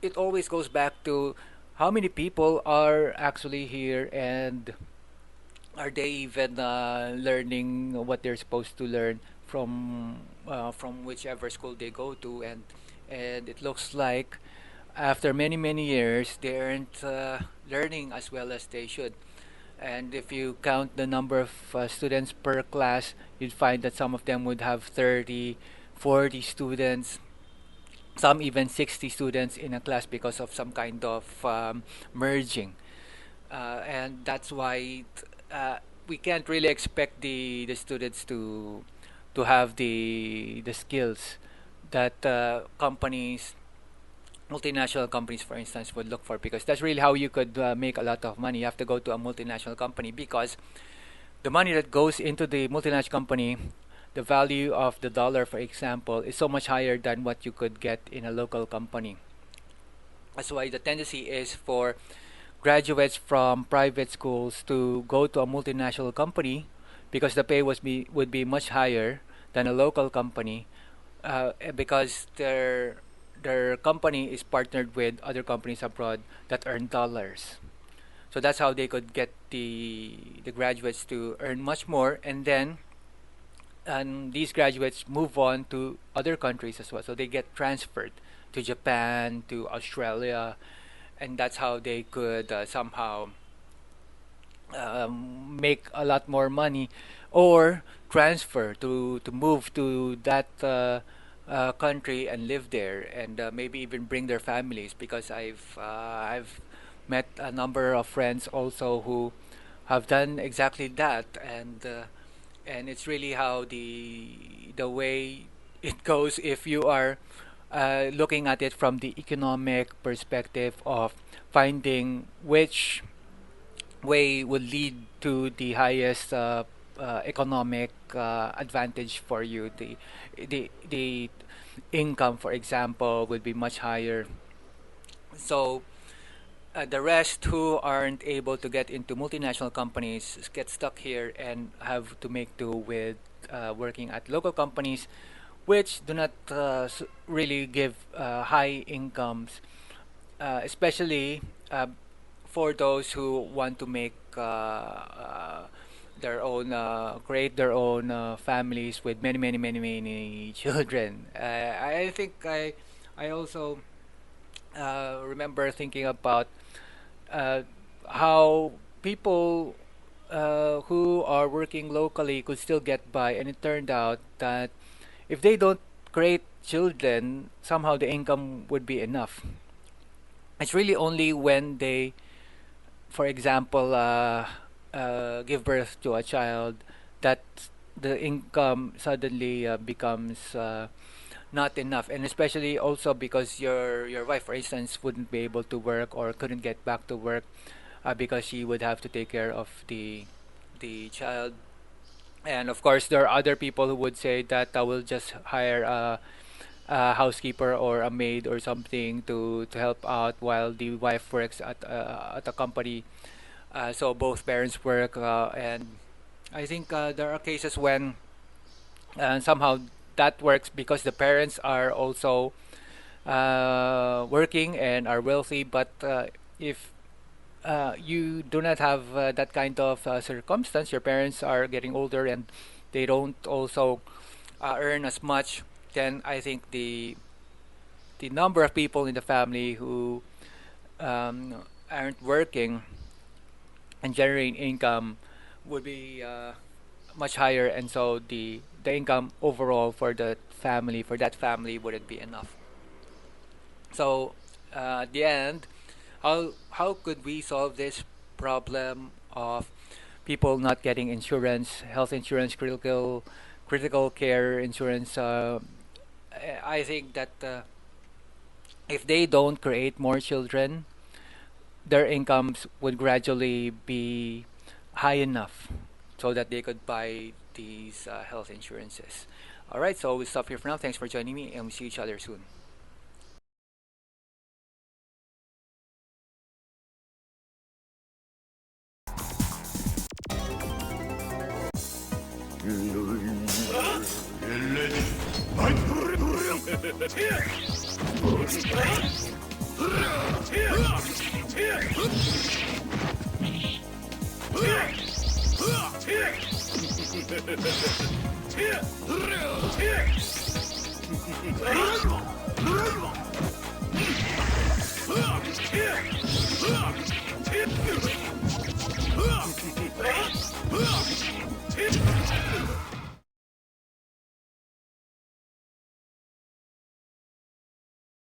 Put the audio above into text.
it always goes back to how many people are actually here, and are they even learning what they're supposed to learn from whichever school they go to, and it looks like after many many years they aren't learning as well as they should. And if you count the number of students per class, you'd find that some of them would have 30, 40 students, some even 60 students in a class because of some kind of merging. And that's why we can't really expect the students to have the skills that companies, multinational companies, for instance, would look for, because that's really how you could make a lot of money. You have to go to a multinational company because the money that goes into the multinational company, the value of the dollar, for example, is so much higher than what you could get in a local company. That's why the tendency is for graduates from private schools to go to a multinational company because the pay would be much higher than a local company, because their company is partnered with other companies abroad that earn dollars. So that's how they could get the graduates to earn much more, and then and these graduates move on to other countries as well. So they get transferred to Japan, to Australia, and that's how they could somehow make a lot more money, or transfer to move to that country and live there, and maybe even bring their families, because I've met a number of friends also who have done exactly that, and it's really how the way it goes if you are looking at it from the economic perspective of finding which way would lead to the highest economic advantage for you. The income, for example, would be much higher. So the rest who aren't able to get into multinational companies get stuck here and have to make do with working at local companies, which do not really give high incomes, especially for those who want to make their own, create their own families with many, many, many, many children. I think I also remember thinking about uh, how people who are working locally could still get by, and it turned out that if they don't create children, somehow the income would be enough. It's really only when they, for example, give birth to a child, that the income suddenly becomes not enough, and especially also because your wife, for instance, wouldn't be able to work or couldn't get back to work because she would have to take care of the child. And of course, there are other people who would say that I will just hire a housekeeper or a maid or something to help out while the wife works at a company. So both parents work, and I think there are cases when somehow that works because the parents are also working and are wealthy. But if you do not have that kind of circumstance, your parents are getting older and they don't also earn as much, then I think the number of people in the family who aren't working and generating income would be much higher, and so the income overall for that family wouldn't be enough. So at the end, how could we solve this problem of people not getting insurance, health insurance, critical care insurance? I think that if they don't create more children, their incomes would gradually be high enough so that they could buy these health insurances. All right, so we'll stop here for now. Thanks for joining me, and we'll see each other soon.